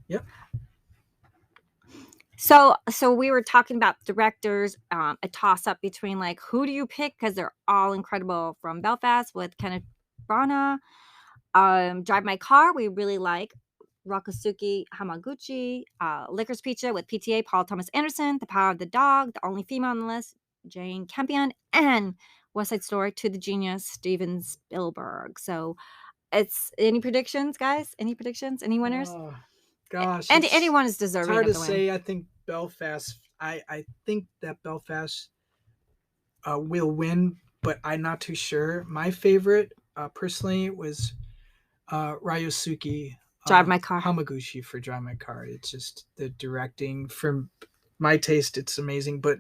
Yep. So we were talking about directors, a toss up between like who do you pick because they're all incredible. From Belfast with Kenneth Branagh, Drive My Car we really like, Rokosuke Hamaguchi, Licorice Pizza with PTA Paul Thomas Anderson, The Power of the Dog, the only female on the list, Jane Campion, and West Side Story to the genius Steven Spielberg. So it's any predictions, guys? Any predictions? Any winners? Oh, gosh, And anyone is it's deserving hard of to the win. say. I think Belfast. I think that Belfast will win, but I'm not too sure. My favorite, personally, was Ryosuke Drive My Car. Hamaguchi for Drive My Car. It's just the directing, from my taste, it's amazing. But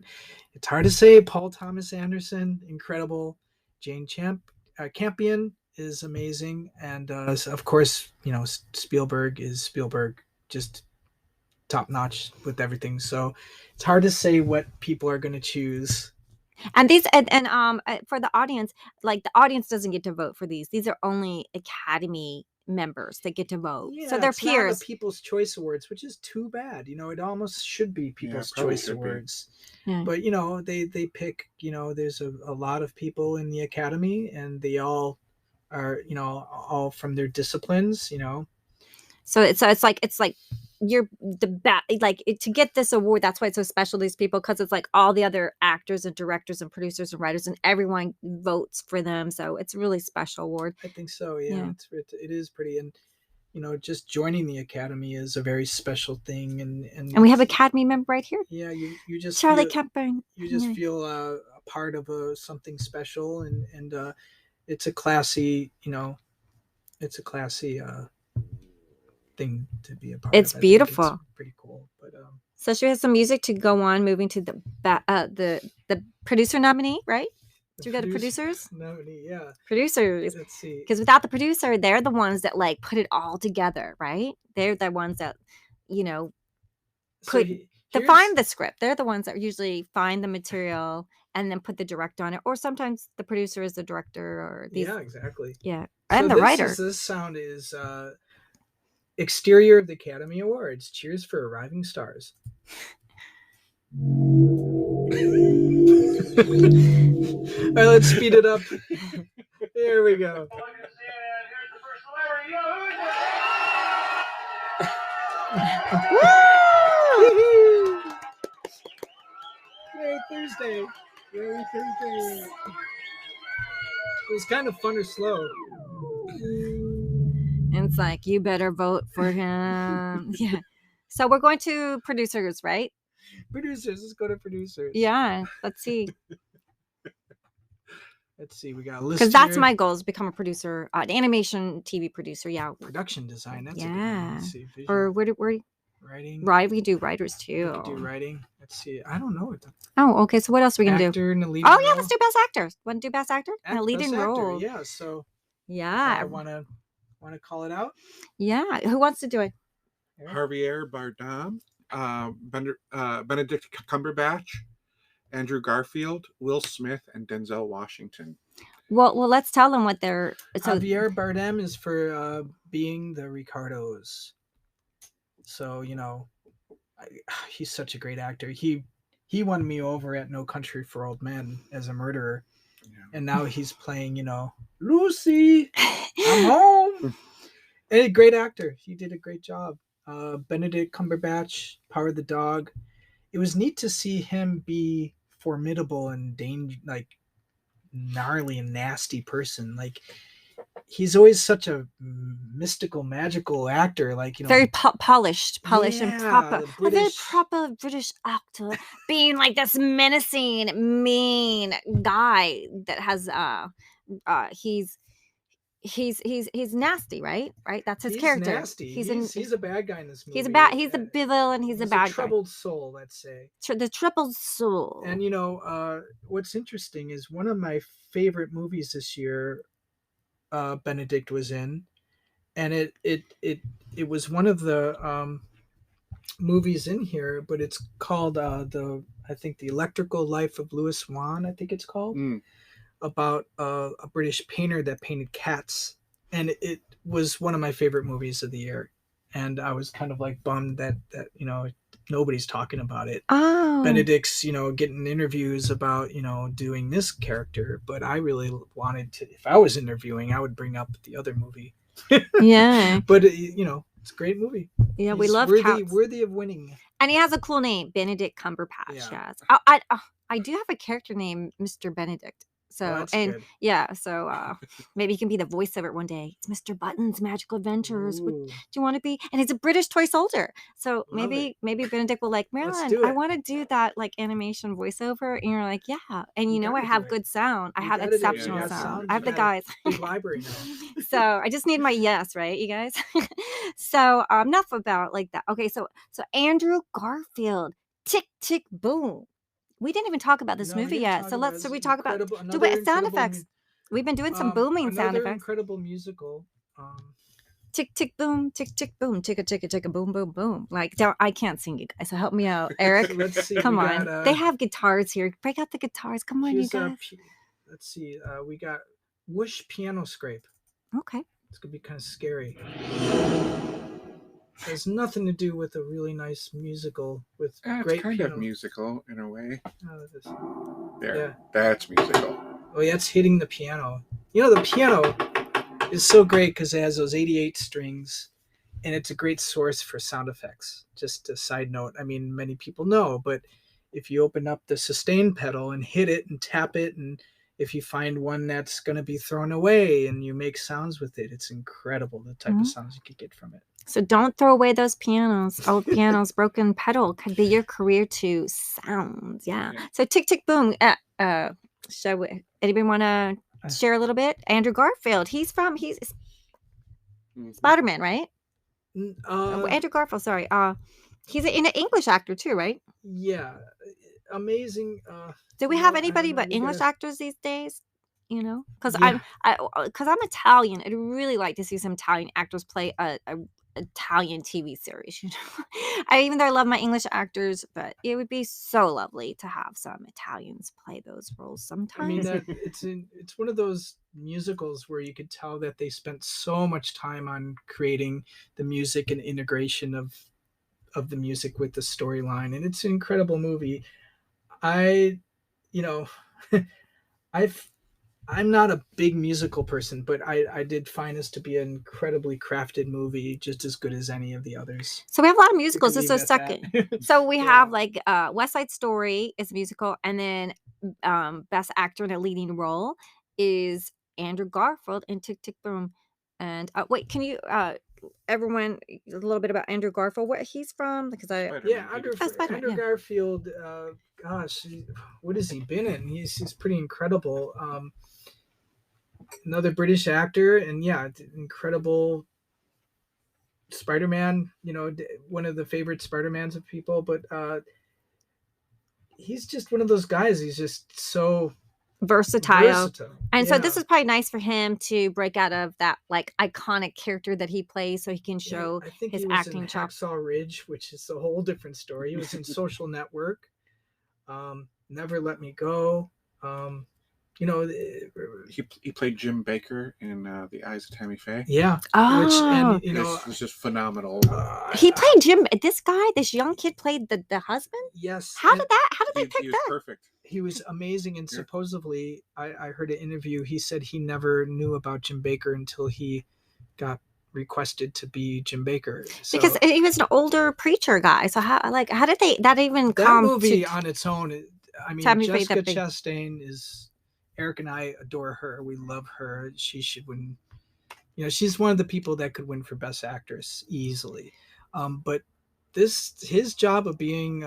it's hard to say. Paul Thomas Anderson, incredible. Jane Campion is amazing, and of course, Spielberg is Spielberg, just top notch with everything. So it's hard to say what people are going to choose. And these for the audience, like the audience doesn't get to vote for these. These are only Academy members that get to vote. So Yeah, they're it's not the peers. People's Choice Awards, which is too bad. It almost should be People's Choice Awards. Yeah. But they pick. There's a lot of people in the Academy, and they all are all from their disciplines. So it's like you're the best, like to get this award. That's why it's so special, these people, because it's like all the other actors and directors and producers and writers and everyone votes for them. So it's a really special award. I think so. Yeah, Yeah. it is pretty, and just joining the Academy is a very special thing, And we have Academy member right here, yeah, you just Charlie feel, Kemper. you just feel a part of something special, and it's a classy, it's a classy thing to be a part It's of. beautiful. It's pretty cool. But so she has some music to go on, moving to the producer nominee, right? So we got producers. Nominee, yeah. Producers. Let's see. Because without the producer, they're the ones that like put it all together, right? They're the ones that find the script. They're the ones that usually find the material and then put the direct on it, or sometimes the producer is the director, or yeah, exactly. Yeah, and the writer. This sound is exterior of the Academy Awards. Cheers for arriving stars. All right, let's speed it up. There we go. Yay, Thursday. Yay, Thursday. It was kind of fun or slow. It's like, you better vote for him. Yeah. So we're going to producers, right? Producers. Let's go to producers. Yeah. Let's see. Let's see. We got a list. Because that's my goal, is become a producer, an animation TV producer. Yeah. Production design. That's yeah. A good one. Let's see. Visual. Or where writing. Right. We do writers too. We do writing. Let's see. I don't know. Oh, okay. So what else are we gonna do? Oh yeah, let's do best actor. Want to do best actor? And a leading role. Yeah. So. Yeah. I wanna call it out. Yeah. Who wants to do it? Javier Bardem, Benedict Cumberbatch, Andrew Garfield, Will Smith, and Denzel Washington. Well, let's tell them what they're. So Javier Bardem is for being the Ricardos. So he's such a great actor. He won me over at No Country for Old Men as a murderer, and now he's playing Lucy. I'm home. And a great actor. He did a great job. Benedict Cumberbatch, Power of the Dog. It was neat to see him be formidable and gnarly and nasty person. Like, he's always such a mystical, magical actor. Like, very polished and proper. A very proper British actor, being like this menacing, mean guy that has he's nasty, right? That's his character. Nasty. He's a bad guy in this movie. He's a villain. He's a bad troubled soul, let's say. The troubled soul. And what's interesting is one of my favorite movies this year, Benedict was in, and it was one of the movies in here, but it's called the Electrical Life of Louis Swan, I think it's called. About a British painter that painted cats, and it was one of my favorite movies of the year. and I was kind of like bummed that nobody's talking about it. Oh. Benedict's getting interviews about doing this character, but I really wanted to. If I was interviewing, I would bring up the other movie. Yeah. But it's a great movie. Yeah, we He's love cats. worthy of winning. And he has a cool name, Benedict Cumberbatch. Yeah. Yes. I do have a character named Mr. Benedict. So that's good. yeah, so maybe he can be the voice of it one day. It's Mr. Button's Magical Adventures. Do you want to be? And he's a British toy soldier. So maybe Benedict will like, Merlin, I want to do that like animation voiceover. And you're like, yeah. And I have good sound. I have exceptional sound. I have the guys. Big library now. So I just need my yes, right, you guys? So enough about like that. Okay, so Andrew Garfield, Tick Tick Boom. We didn't even talk about this movie yet. So should we talk about sound effects? We've been doing some booming sound effects. Incredible musical. Tick tick boom, tick tick boom, ticka ticka ticka boom boom boom. Like I can't sing, you guys. So help me out, Eric. Let's see. Come on. They have guitars here. Break out the guitars. Come on, you guys. Let's see. We got Whoosh Piano Scrape. Okay. It's gonna be kind of scary. It has nothing to do with a really nice musical with great it's kind piano. of musical in a way. There, yeah. That's musical. Oh, yeah, it's hitting the piano. The piano is so great because it has those 88 strings, and it's a great source for sound effects. Just a side note, I mean, many people know, but if you open up the sustain pedal and hit it and tap it, and if you find one that's going to be thrown away and you make sounds with it, it's incredible the type of sounds you could get from it. So don't throw away those pianos. Old pianos, broken pedal could be your career to sounds. Yeah. So Tick Tick Boom. Anybody want to share a little bit? Andrew Garfield. He's Spider-Man, right? Andrew Garfield. Sorry. He's an English actor too, right? Yeah. Amazing. Do we have anybody but English actors these days? Because I'm Italian. I'd really like to see some Italian actors play a Italian TV series. Even though I love my English actors, but it would be so lovely to have some Italians play those roles sometimes. I mean, it's one of those musicals where you could tell that they spent so much time on creating the music and integration of the music with the storyline, and it's an incredible movie. I'm not a big musical person, but I did find this to be an incredibly crafted movie, just as good as any of the others. So we have a lot of musicals. This is second. So we have like West Side Story is a musical, and then Best Actor in a Leading Role is Andrew Garfield in Tick Tick Boom. And wait, can you everyone a little bit about Andrew Garfield, where he's from? Because Andrew Garfield. Gosh, what has he been in? He's pretty incredible. Another British actor, and incredible Spider-Man. One of the favorite Spider-Mans of people, but he's just one of those guys. He's just so versatile. And so this is probably nice for him to break out of that like iconic character that he plays, so he can show his acting chops. Hacksaw Ridge, which is a whole different story. He was in Social Network, Never Let Me Go. He played Jim Baker in The Eyes of Tammy Faye. Yeah. This was just phenomenal. He played Jim. This young kid played the husband. Yes. How did they pick he was that? Perfect. He was amazing, and supposedly, I heard an interview. He said he never knew about Jim Baker until he got requested to be Jim Baker. So, because he was an older preacher guy. So how did that even come? That movie on its own. I mean, Jessica Chastain is. Eric and I adore her. We love her. She should win. She's one of the people that could win for Best Actress easily. But his job of being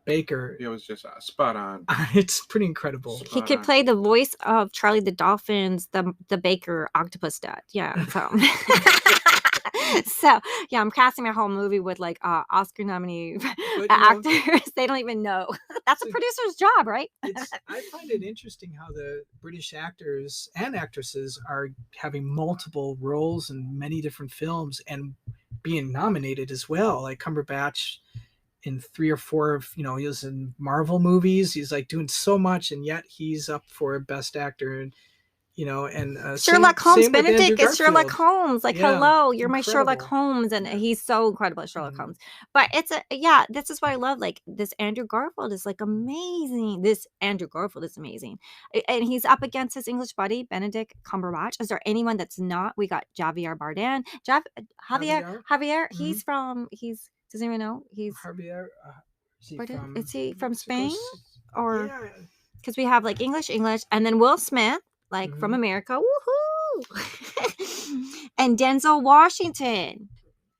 Baker. It was just spot on. It's pretty incredible. He could play the voice of Charlie the Dolphin's the Baker octopus dad. Yeah. So. So yeah, I'm casting my whole movie with like Oscar nominee actors. They don't even know. That's a producer's job, right? I find it interesting how the British actors and actresses are having multiple roles in many different films and being nominated as well. Like Cumberbatch in 3 or 4 of he was in Marvel movies. He's like doing so much, and yet he's up for Best Actor. And you know, and Sherlock Holmes. same with Andrew Benedict is Sherlock Garfield. Holmes. Like, Yeah, hello, you're my Sherlock incredible. Holmes, and Yeah. he's so incredible at Sherlock Mhm. Holmes. But it's yeah, this is what I love. Like, this Andrew Garfield is like amazing. This Andrew Garfield is amazing, and he's up against his English buddy Benedict Cumberbatch. Is there anyone that's not? We got Javier Bardem, Javier. Mhm. He's from. Does anyone know? He's Javier, is he Bardem. from Is he from Mexico? Spain or? Yeah. Because we have like English, and then Will Smith, like from Mhm. America, woohoo, and Denzel Washington,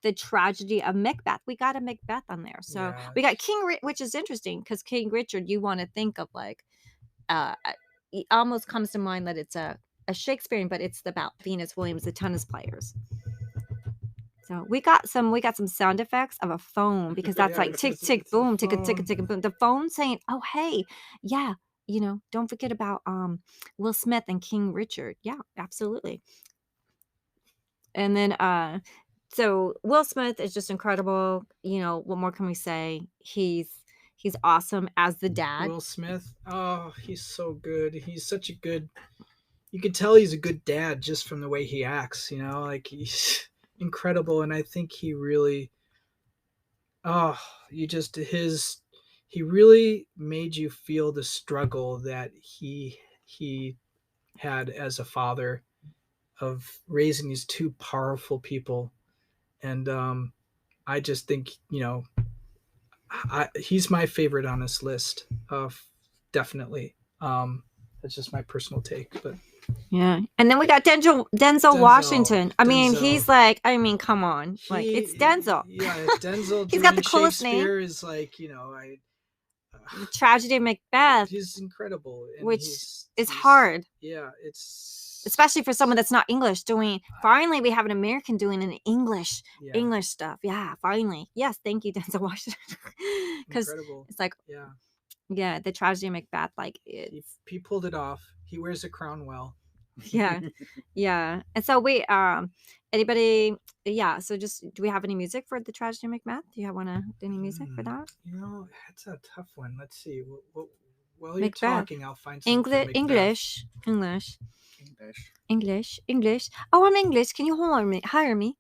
the tragedy of Macbeth. We got a Macbeth on there, so we got which is interesting because King Richard, you want to think of like, it almost comes to mind that it's a Shakespearean, but it's about Venus Williams, the tennis players. So we got some sound effects of a phone because that's Yeah, like tick it's tick a boom, tick tick phone. tick boom. The phone saying, "Oh hey, yeah, don't forget about Will Smith and King Richard." Yeah, absolutely. And then so Will Smith is just incredible. What more can we say? He's awesome as the dad. Will Smith, oh, he's so good. He's such a good. You can tell he's a good dad just from the way he acts. Like he's incredible, and I think he really. Oh, he really made you feel the struggle that he had as a father of raising these two powerful people, and I just think he's my favorite on this list. Definitely. That's just my personal take, but yeah. And then we got Denzel Washington. I mean, he's like, come on, like it's Denzel. Yeah, Denzel. He's got the coolest name. Shakespeare is like The Tragedy of Macbeth. He's incredible, and which he's hard. Yeah, it's especially for someone that's not English doing. Finally, we have an American doing an English stuff. Yeah, finally. Yes, thank you, Denzel Washington. Because it's like, yeah, the Tragedy of Macbeth. Like he pulled it off. He wears a crown well. Yeah, yeah. And so we anybody, yeah. So just do we have any music for the Tragedy of Macbeth? Do you have any music for that? It's a tough one. Let's see. While you're talking, I'll find some English. Oh, I'm English. Can you hire me?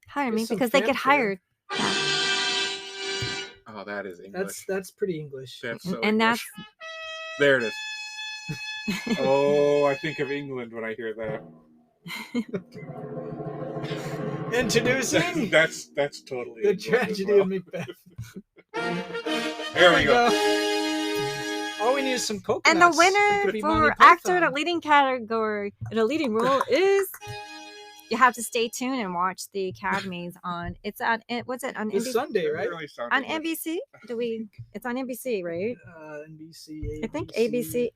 Because they get hired. Oh, that is English. That's pretty English. That's so and English. There it is. Oh, I think of England when I hear that. Introducing that's totally the Tragedy of Macbeth. There we go. All we need is some coconuts. And the winner for actor in a leading category in a leading role is. You have to stay tuned and watch the Academies on. It's on. What's it on? It's Sunday, right? On NBC. It's on NBC, right? NBC. I think ABC.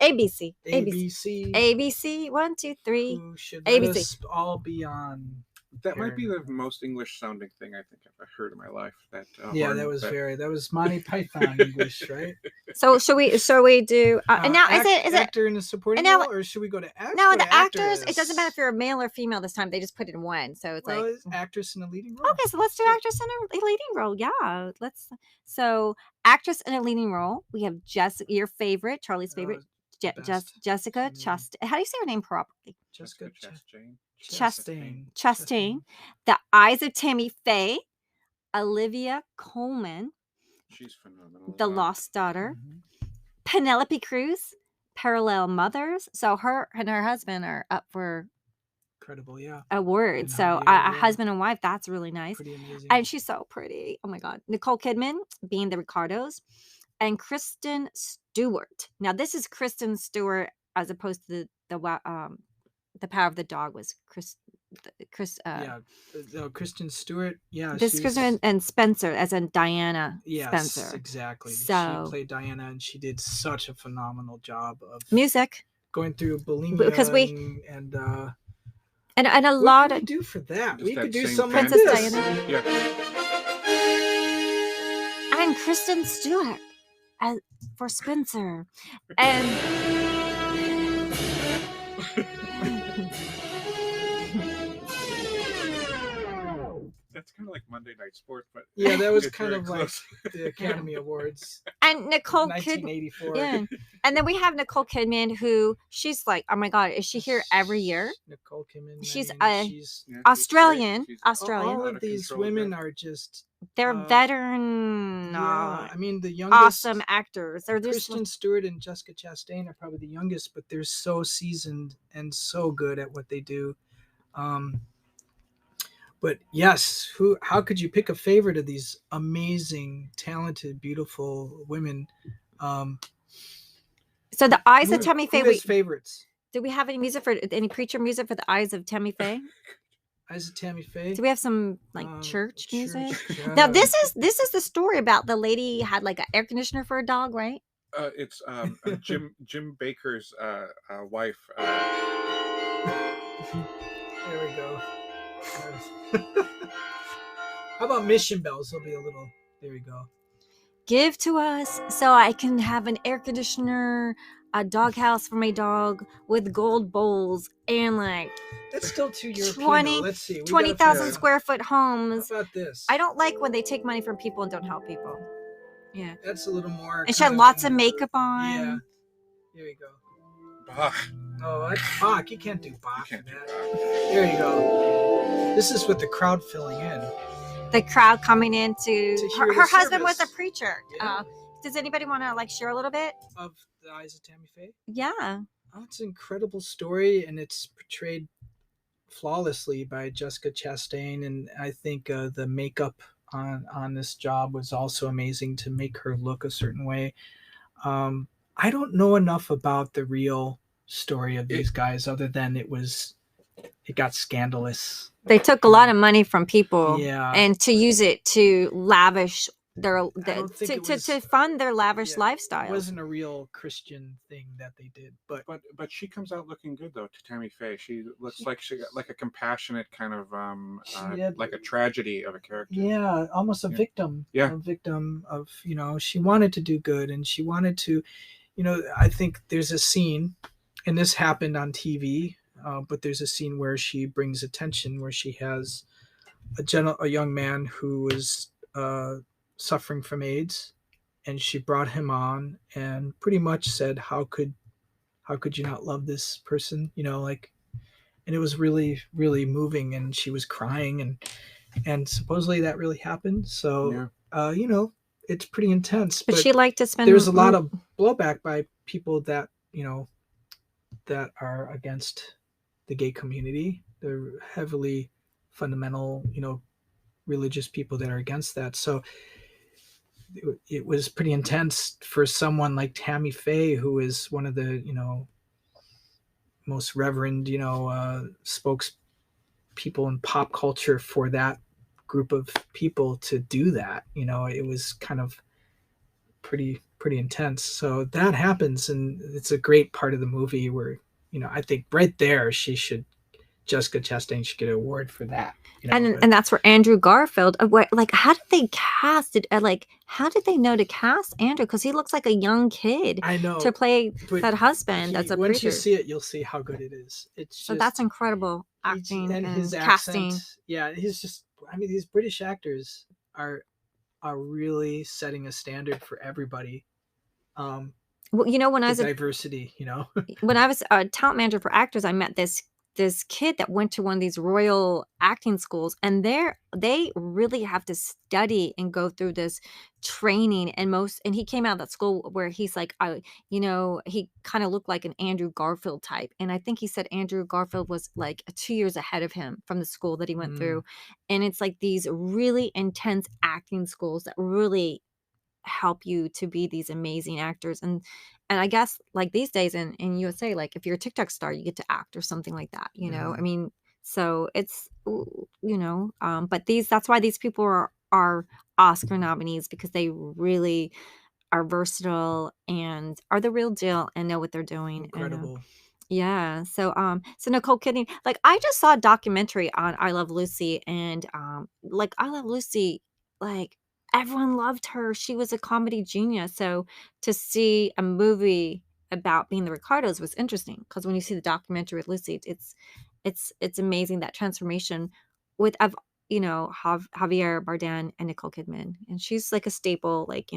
ABC. 1, 2, 3. Who should ABC. Let us all be on. That might be the most English sounding thing I think I've heard in my life. That that was Monty Python English, right? So should we do? And now is it actor in a supporting role, or should we go to actor? No, the actors. It doesn't matter if you're a male or female this time. They just put it in one, so it's it's actress in a leading role. Okay, so let's do actress in a leading role. Yeah, let's. So actress in a leading role. We have your favorite, Charlie's favorite, Jessica Chastain. How do you say her name properly? Jessica Chastain. Chastain. The Eyes of Tammy Faye, Olivia Colman. She's phenomenal. The Lost Daughter, Penelope Cruz, Parallel Mothers. So her and her husband are up for incredible, awards. So a husband and wife. That's really nice. Pretty amazing. And she's so pretty. Oh my God. Nicole Kidman being the Ricardos, and Kristen Stewart. Now this is Kristen Stewart as opposed to the Power of the Dog was Kristen Stewart. Yeah, this Kristen and Spencer as in Diana Spencer. Spencer. Exactly. So she played Diana, and she did such a phenomenal job of music going through bulimia because and a lot of do for that. Just we that could do same something like Princess this. Diana. Yeah. And Kristen Stewart for Spencer and. That's kind of like Monday Night Sports, but that was kind of close. like the Academy Awards. And Nicole Kidman. 1984. Yeah. And then we have Nicole Kidman, who she's like, oh my God, is she here every year? Nicole Kidman. She's she's Yeah, she's Australian. great. She's Australian. all out of of these control women good. are just They're veteran, yeah. I mean, the youngest awesome actors. They're just Kristen Stewart and Jessica Chastain are probably the youngest, but they're so seasoned and so good at what they do. But yes, how could you pick a favorite of these amazing, talented, beautiful women? So the eyes of Tammy Faye. Who has favorites? Do we have any music for any preacher music for the eyes of Tammy Faye? Eyes of Tammy Faye. Do we have some like church music? Yeah. Now this is the story about the lady had like an air conditioner for a dog, right? It's Jim Baker's wife. There we go. How about Mission Bells? There'll be a little. There we go. Give to us so I can have an air conditioner, a doghouse for my dog with gold bowls, and like that's still too European. Let's see. 20,000 square foot homes. How about this? I don't like when they take money from people and don't help people. Yeah. That's a little more. And she had lots of makeup on. Yeah. Here we go. Bach. Oh, that's Bach. You can't do Bach. There you go. This is with the crowd filling in. The crowd coming in to her husband was a preacher. Yeah. Does anybody want to like share a little bit of the eyes of Tammy Faye? Yeah. Oh, it's an incredible story, and it's portrayed flawlessly by Jessica Chastain, and I think the makeup on this job was also amazing to make her look a certain way. I don't know enough about the real story of these guys other than it got scandalous. They took a lot of money from people, yeah, and to use it to lavish to fund their lavish lifestyle. It wasn't a real Christian thing that they did, but she comes out looking good though. To Tammy Faye, she looks like she got like a compassionate kind of like a tragedy of a character. Yeah, almost a victim. Yeah, a victim of she wanted to do good, and she wanted to, I think there's a scene, and this happened on TV. But there's a scene where she brings attention, where she has a young man who was suffering from AIDS, and she brought him on and pretty much said, how could you not love this person? And it was really, really moving, and she was crying, and supposedly that really happened. So, it's pretty intense. But she liked to spend. There's a lot of blowback by people that that are against the gay community. They're heavily fundamental, religious people that are against that. So it was pretty intense for someone like Tammy Faye, who is one of the, most reverend, spokespeople in pop culture for that group of people to do that. It was kind of pretty intense. So that happens, and it's a great part of the movie where I think right there Jessica Chastain should get an award for that. And that's where Andrew Garfield. How did they cast it? How did they know to cast Andrew? Because he looks like a young kid. I know, to play that husband. That's a once preacher. you see it, you'll see how good it is. It's just, so that's incredible acting and his casting. Accent, yeah, he's just. I mean, these British actors are really setting a standard for everybody. Well, when I was diversity, when I was a talent manager for actors, I met this kid that went to one of these royal acting schools, and they really have to study and go through this training. And he came out of that school where he's like, he kind of looked like an Andrew Garfield type. And I think he said Andrew Garfield was like 2 years ahead of him from the school that he went through. And it's like these really intense acting schools that really help you to be these amazing actors. And I guess like these days in USA, like if you're a TikTok star, you get to act or something like that, I mean, so it's, but that's why these people are Oscar nominees, because they really are versatile and are the real deal and know what they're doing. Incredible. Yeah. So Nicole Kidman, like I just saw a documentary on I Love Lucy, and like I Love Lucy, like everyone loved her. She was a comedy genius. So to see a movie about being the Ricardos was interesting, because when you see the documentary with Lucy, it's amazing that transformation with Javier Bardem and Nicole Kidman, and she's like a staple. Like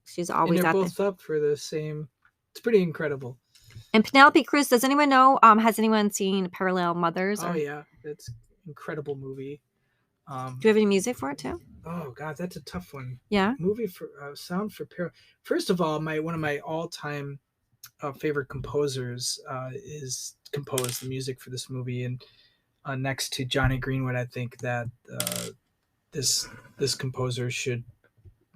she's And always they're at the. both up for the same. It's pretty incredible. And Penelope Cruz. Does anyone know? Has anyone seen Parallel Mothers? Oh yeah, it's incredible movie. Do you have any music for it too? Oh God, that's a tough one. Yeah. Movie for sound for First of all, one of my all-time favorite composers is composed the music for this movie, and next to Johnny Greenwood, I think that this composer should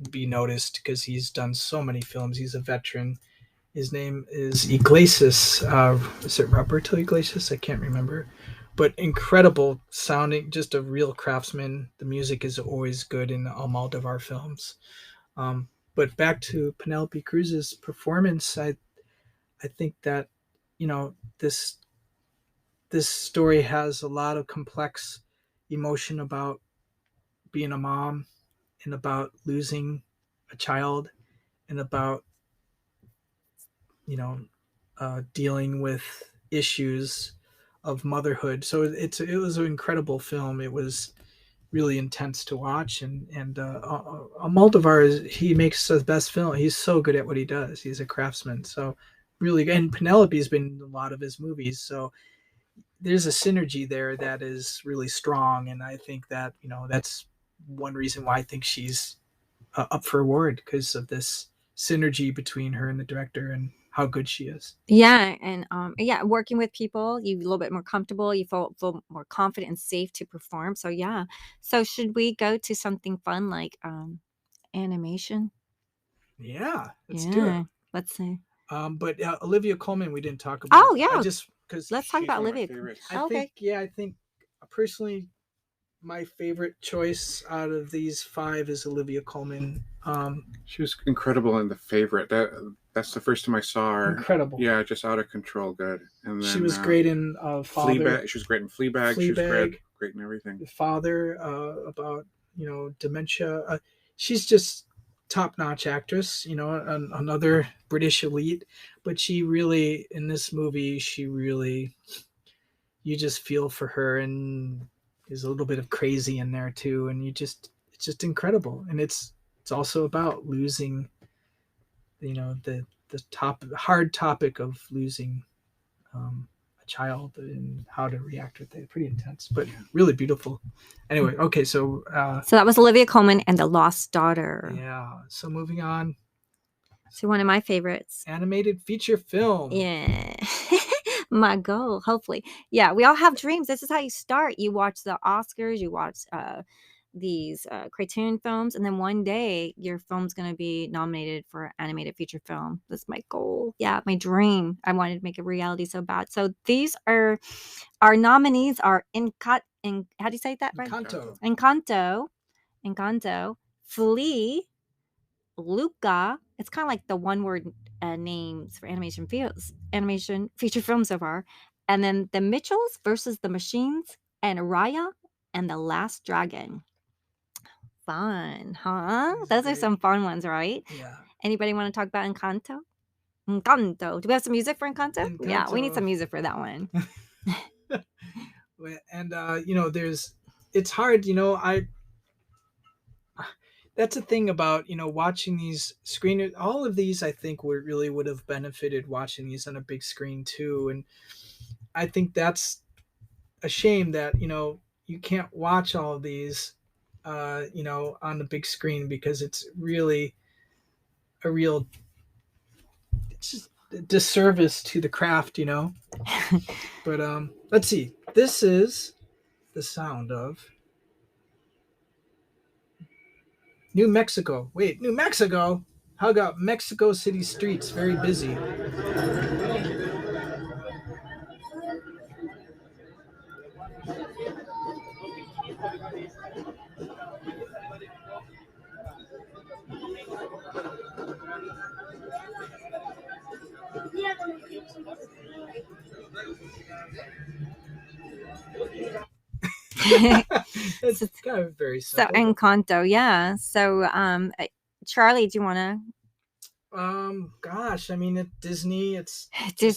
be noticed because he's done so many films. He's a veteran. His name is Iglesias. Is it Roberto Iglesias? I can't remember. But incredible sounding, just a real craftsman. The music is always good in Almodovar films. But back to Penelope Cruz's performance, I think that this story has a lot of complex emotion about being a mom and about losing a child and about dealing with issues of motherhood. So it was an incredible film. It was really intense to watch, and Almodovar he makes the best film. He's so good at what he does. He's a craftsman. So really, and Penelope's been in a lot of his movies. So there's a synergy there that is really strong, and I think that that's one reason why I think she's up for award, because of this synergy between her and the director and how good she is. Yeah, and working with people, you a little bit more comfortable. You feel more confident and safe to perform. So yeah. So should we go to something fun like animation? Yeah, let's do it. Let's see. But Olivia Colman, we didn't talk about. Oh yeah, because let's talk about Olivia. I think personally, my favorite choice out of these 5 is Olivia Colman. She was incredible in The Favorite. That's the first time I saw her. Incredible. Yeah, just out of control good. And then she was great in Father. Fleabag. She was great in Fleabag. She was great in everything. Father, about dementia. She's just top-notch actress. Another British elite. But she really, in this movie, you just feel for her, and there's a little bit of crazy in there too, and it's just incredible. And it's also about losing, the hard topic of losing a child and how to react with it. Pretty intense, but really beautiful. Anyway, okay, so that was Olivia Colman and The Lost Daughter. Yeah. So moving on. So one of my favorites. Animated feature film. Yeah. My goal, hopefully. Yeah, we all have dreams. This is how you start. You watch the Oscars, you watch these cartoon films, and then one day your film's going to be nominated for animated feature film. That's my goal. Yeah, my dream. I wanted to make a reality so bad. So these are our nominees are how do you say that right? Encanto, Flea, Luca. It's kind of like the one word names for animation feature films so far. And then The Mitchells versus the Machines, and Raya and the Last Dragon. Fun, huh? Those are some fun ones, right? Yeah. Anybody want to talk about Encanto? Do we have some music for Encanto? Yeah, we need some music for that one. And it's hard, that's the thing about watching these screen. All of these, I think, would have benefited watching these on a big screen too. And I think that's a shame that you can't watch all of these on the big screen, because it's really it's just a disservice to the craft, But let's see. This is the sound of New Mexico. Wait, New Mexico? How about Mexico City streets? Very busy. It's kind of very simple. So Encanto, yeah. So Charlie, do you want to? Gosh, I mean, it's Disney. It's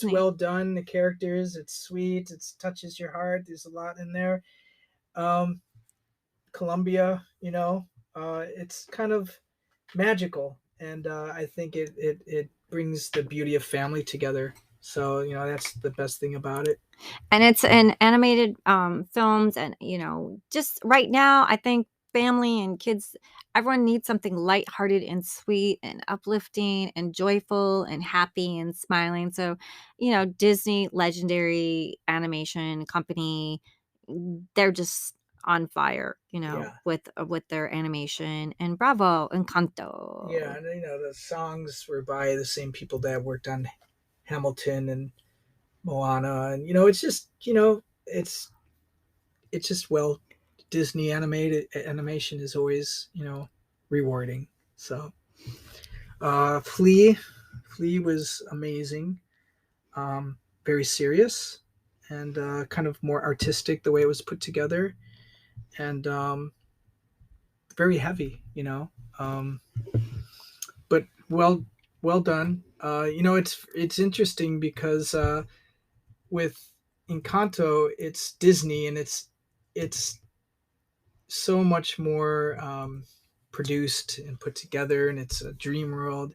well done. The characters, it's sweet. It touches your heart. There's a lot in there. Colombia, it's kind of magical, and I think it brings the beauty of family together. So that's the best thing about it. And it's an animated films, and just right now I think family and kids, everyone needs something lighthearted and sweet and uplifting and joyful and happy and smiling. So Disney legendary animation company, they're just on fire, Yeah. with their animation. And bravo, Encanto. Yeah, and the songs were by the same people that worked on Hamilton and Moana, and it's just it's just well, Disney animated animation is always rewarding. So Flea was amazing, very serious, and kind of more artistic the way it was put together, and very heavy, but well done. It's interesting because with Encanto, it's Disney, and it's so much more produced and put together, and it's a dream world.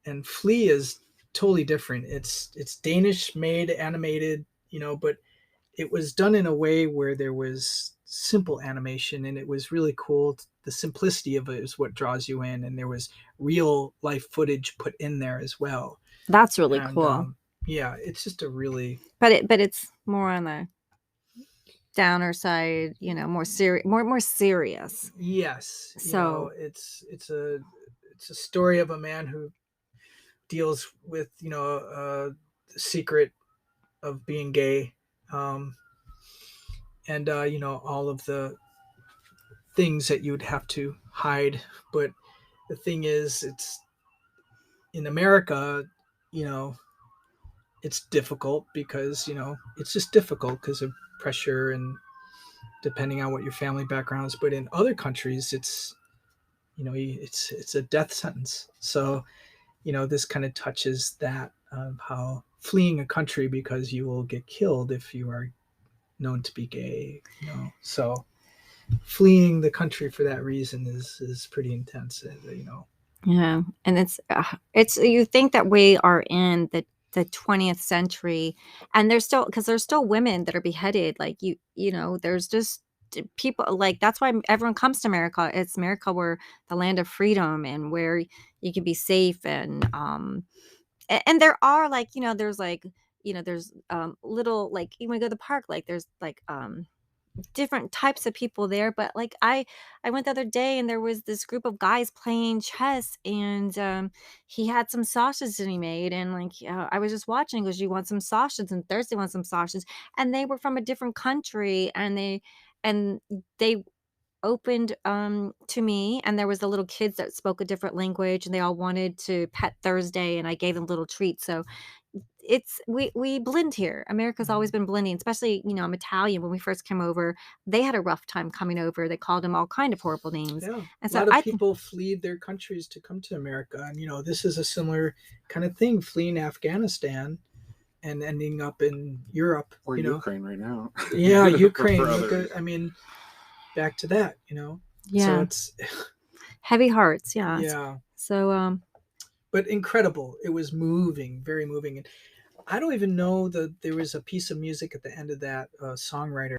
And Flea is totally different. It's Danish made animated, but it was done in a way where there was simple animation, and it was really cool. The simplicity of it is what draws you in, and there was real life footage put in there as well. That's really And cool. yeah, it's just a really But it's more on the downer side, more serious, more serious. yes. So It's a story of a man who deals with the secret of being gay, and all of the things that you would have to hide. But the thing is, it's in America, you know, it's difficult because it's just difficult because of pressure and depending on what your family background is. But in other countries, it's it's a death sentence. So this kind of touches that of how fleeing a country because you will get killed if you are known to be gay. So fleeing the country for that reason is pretty intense. yeah, and it's you think that we are in the 20th century, and there's still women that are beheaded, like there's just people, like that's why everyone comes to America. It's America, where the land of freedom, and where you can be safe. And there are, like, there's little, like, you want to go to the park, like there's like different types of people there. But like I went the other day, and there was this group of guys playing chess, and he had some sausages that he made, and like I was just watching, because you want some sausages, and Thursday wants some sausages, and they were from a different country, and they opened to me, and there was the little kids that spoke a different language, and they all wanted to pet Thursday, and I gave them little treats. So we blend here. America's always been blending, especially I'm Italian. When we first came over, they had a rough time coming over. They called them all kind of horrible names. Yeah, And a so lot of people flee their countries to come to America, and this is a similar kind of thing, fleeing Afghanistan and ending up in Europe or Ukraine right now. Yeah, Ukraine. Look at, back to that. yeah, So it's heavy hearts. Yeah. yeah, So but incredible. It was moving, very moving, and I don't even know that there was a piece of music at the end of that songwriter